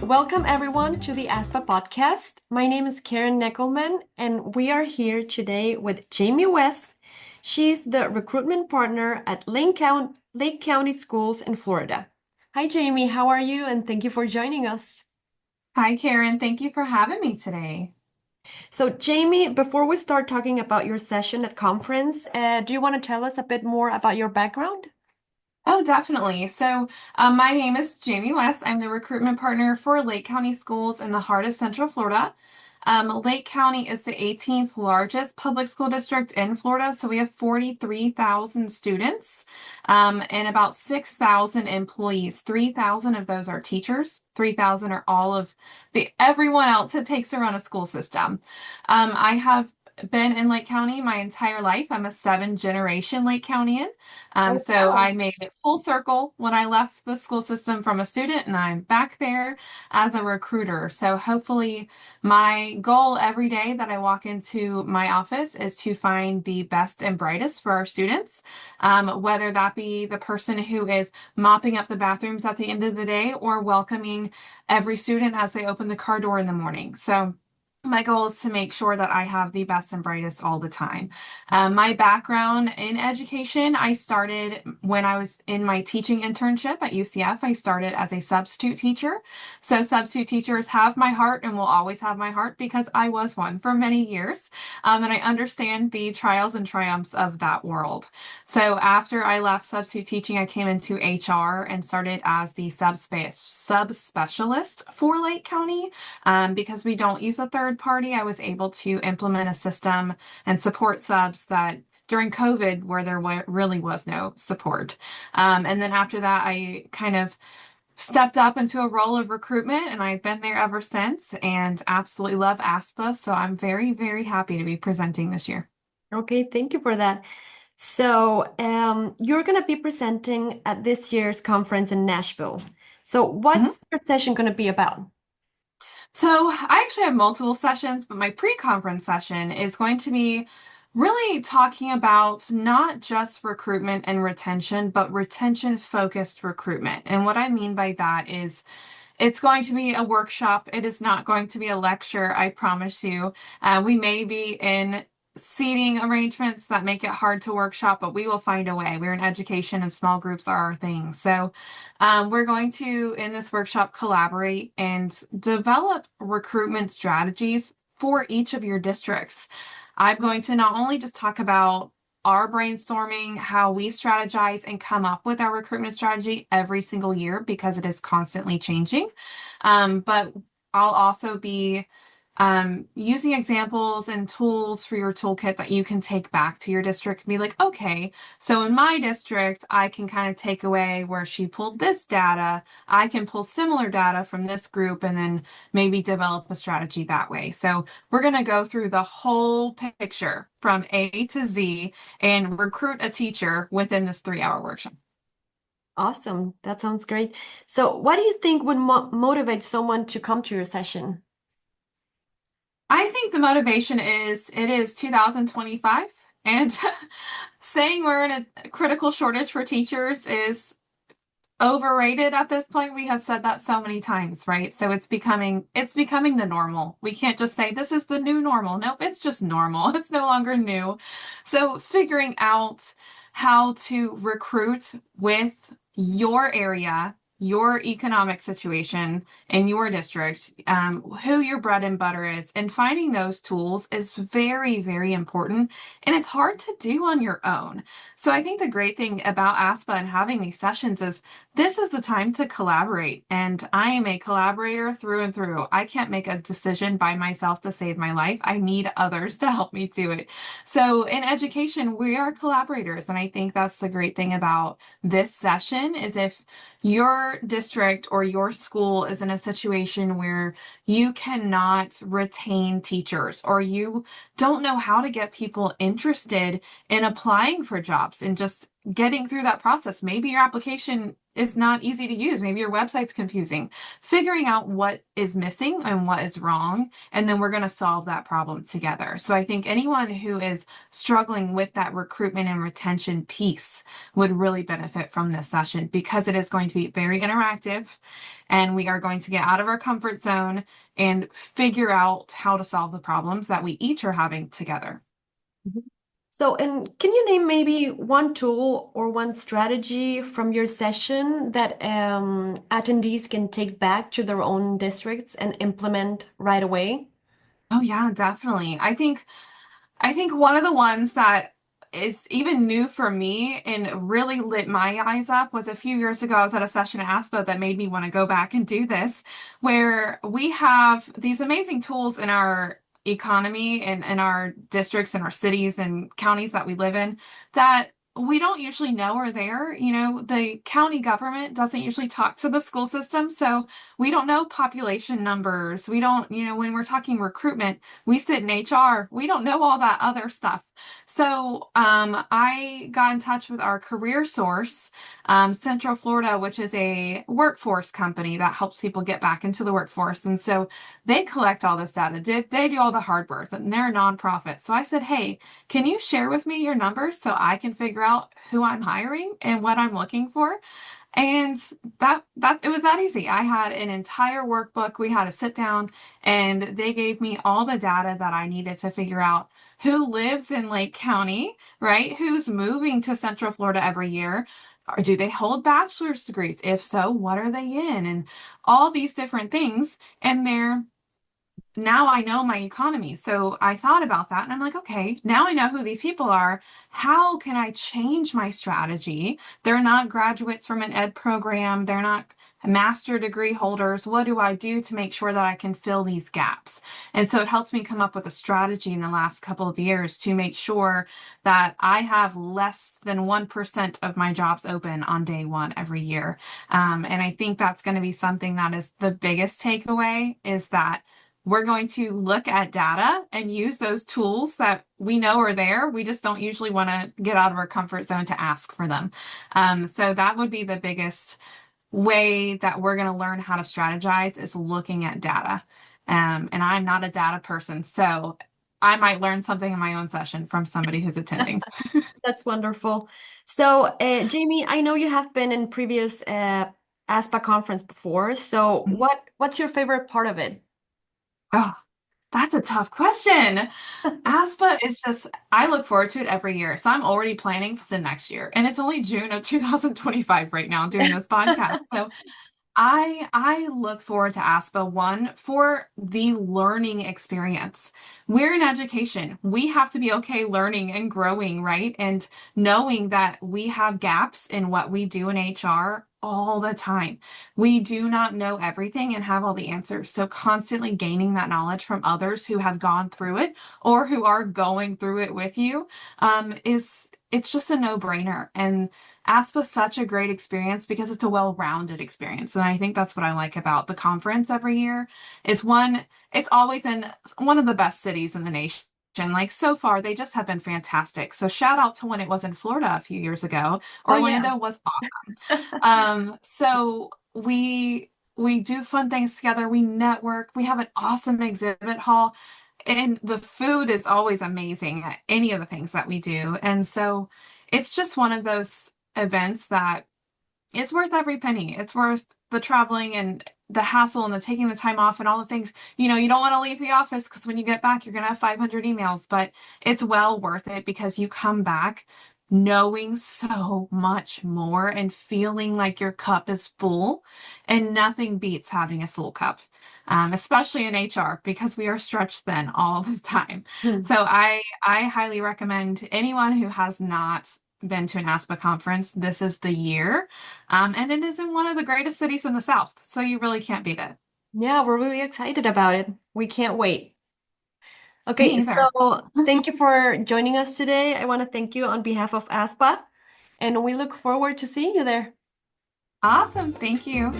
Welcome everyone to the ASPA podcast. My name is Karen Neckelman, and we are here today with Jamie West. She's the recruitment partner at Lake County Schools in Florida. Hi, Jamie. How are you? And thank you for joining us. Hi, Karen. Thank you for having me today. So, Jamie, before we start talking about your session at conference, do you want to tell us a bit more about your background? Oh, definitely. My name is Jamie West. I'm the recruitment partner for Lake County Schools in the heart of Central Florida. Lake County is the 18th largest public school district in Florida. So we have 43,000 students, and about 6,000 employees. 3,000 of those are teachers. 3,000 are all of everyone else it takes to run a school system. I have been in Lake County my entire life. I'm a seven-generation Lake Countyan. Oh, So wow. I made it full circle when I left the school system from a student, and I'm back there as a recruiter. So hopefully, my goal every day that I walk into my office is to find the best and brightest for our students, whether that be the person who is mopping up the bathrooms at the end of the day or welcoming every student as they open the car door in the morning. So my goal is to make sure that I have the best and brightest all the time. My background in education, I started when I was in my teaching internship at UCF. I started as a substitute teacher. So substitute teachers have my heart and will always have my heart because I was one for many years. And I understand the trials and triumphs of that world. So after I left substitute teaching, I came into HR and started as the subspecialist for Lake County. Because we don't use a third party, I was able to implement a system and support subs that during COVID, where there really was no support. And then after that, I kind of stepped up into a role of recruitment, and I've been there ever since and absolutely love ASPA. So I'm very, very happy to be presenting this year. Okay, thank you for that. So, you're going to be presenting at this year's conference in Nashville. So, Mhm. what's your session going to be about? So I actually have multiple sessions, but my pre-conference session is going to be really talking about not just recruitment and retention, but retention focused recruitment. And what I mean by that is it's going to be a workshop. It is not going to be a lecture, I promise you. We may be in seating arrangements that make it hard to workshop, but we will find a way. We're in education and small groups are our thing. We're going to, in this workshop, collaborate and develop recruitment strategies for each of your districts. I'm going to not only just talk about our brainstorming, how we strategize and come up with our recruitment strategy every single year because it is constantly changing. But I'll also be using examples and tools for your toolkit that you can take back to your district and be like, okay, so in my district, I can kind of take away where she pulled this data. I can pull similar data from this group and then maybe develop a strategy that way. So we're going to go through the whole picture from A to Z and recruit a teacher within this 3-hour workshop. Awesome. That sounds great. So, what do you think would motivate someone to come to your session? I think the motivation is it is 2025 and saying we're in a critical shortage for teachers is overrated at this point. We have said that so many times, right? So it's becoming the normal. We can't just say this is the new normal. Nope, it's just normal. It's no longer new. So figuring out how to recruit with your area, your economic situation in your district, who your bread and butter is, and finding those tools is very, very important. And it's hard to do on your own. So I think the great thing about ASPA and having these sessions is this is the time to collaborate. And I am a collaborator through and through. I can't make a decision by myself to save my life. I need others to help me do it. So in education, we are collaborators. And I think that's the great thing about this session is if your district or your school is in a situation where you cannot retain teachers or you don't know how to get people interested in applying for jobs and just getting through that process. Maybe your application is not easy to use. Maybe your website's confusing. Figuring out what is missing and what is wrong, and then we're going to solve that problem together. So I think anyone who is struggling with that recruitment and retention piece would really benefit from this session because it is going to be very interactive and we are going to get out of our comfort zone and figure out how to solve the problems that we each are having together. Mhm. So, and can you name maybe one tool or one strategy from your session that attendees can take back to their own districts and implement right away? Oh yeah, definitely. I think one of the ones that is even new for me and really lit my eyes up was a few years ago. I was at a session at ASPA that made me want to go back and do this, where we have these amazing tools in our economy and in our districts and our cities and counties that we live in that we don't usually know are there. You know, the county government doesn't usually talk to the school system, so we don't know population numbers. We don't, when we're talking recruitment, we sit in HR. We don't know all that other stuff. So I got in touch with our career source, Central Florida, which is a workforce company that helps people get back into the workforce. And so they collect all this data. They do all the hard work, and they're a nonprofit. So I said, hey, can you share with me your numbers so I can figure out who I'm hiring and what I'm looking for? And that it was that easy. I had an entire workbook. We had to sit down and they gave me all the data that I needed to figure out who lives in Lake County, right? Who's moving to Central Florida every year? Or do they hold bachelor's degrees? If so, what are they in? And all these different things. And they're now I know my economy. So I thought about that and I'm like, okay, now I know who these people are. How can I change my strategy? They're not graduates from an ed program. They're not master degree holders. What do I do to make sure that I can fill these gaps? And so it helped me come up with a strategy in the last couple of years to make sure that I have less than 1% of my jobs open on day one every year. And I think that's going to be something that is the biggest takeaway is that we're going to look at data and use those tools that we know are there. We just don't usually want to get out of our comfort zone to ask for them. So that would be the biggest way that we're going to learn how to strategize is looking at data. And I'm not a data person, so I might learn something in my own session from somebody who's attending. That's wonderful. So, Jamie, I know you have been in previous ASPA conference before. So, what's your favorite part of it? Oh, that's a tough question. ASPA is just, I look forward to it every year. So I'm already planning for the next year. And it's only June of 2025 right now doing this podcast. So I look forward to ASPA one for the learning experience. We're in education. We have to be okay learning and growing, right? And knowing that we have gaps in what we do in HR all the time. We do not know everything and have all the answers. So constantly gaining that knowledge from others who have gone through it or who are going through it with you is it's just a no-brainer. And ASPA is such a great experience because it's a well-rounded experience. And I think that's what I like about the conference every year is one, it's always in one of the best cities in the nation. Like so far, they just have been fantastic. So shout out to when it was in Florida a few years ago. Oh yeah. Orlando was awesome. So we do fun things together. We network. We have an awesome exhibit hall. And the food is always amazing at any of the things that we do. And so it's just one of those events that it's worth every penny. It's worth the traveling and the hassle and the taking the time off and all the things. You don't want to leave the office because when you get back, you're going to have 500 emails, but it's well worth it because you come back knowing so much more and feeling like your cup is full, and nothing beats having a full cup. Especially in HR because we are stretched thin all the time. Hmm. So I highly recommend anyone who has not been to an ASPA conference, this is the year. And it is in one of the greatest cities in the South, so you really can't beat it. Yeah, we're really excited about it. We can't wait. Me Okay, either. so thank you for joining us today. I want to thank you on behalf of ASPA, and we look forward to seeing you there. Awesome. Thank you.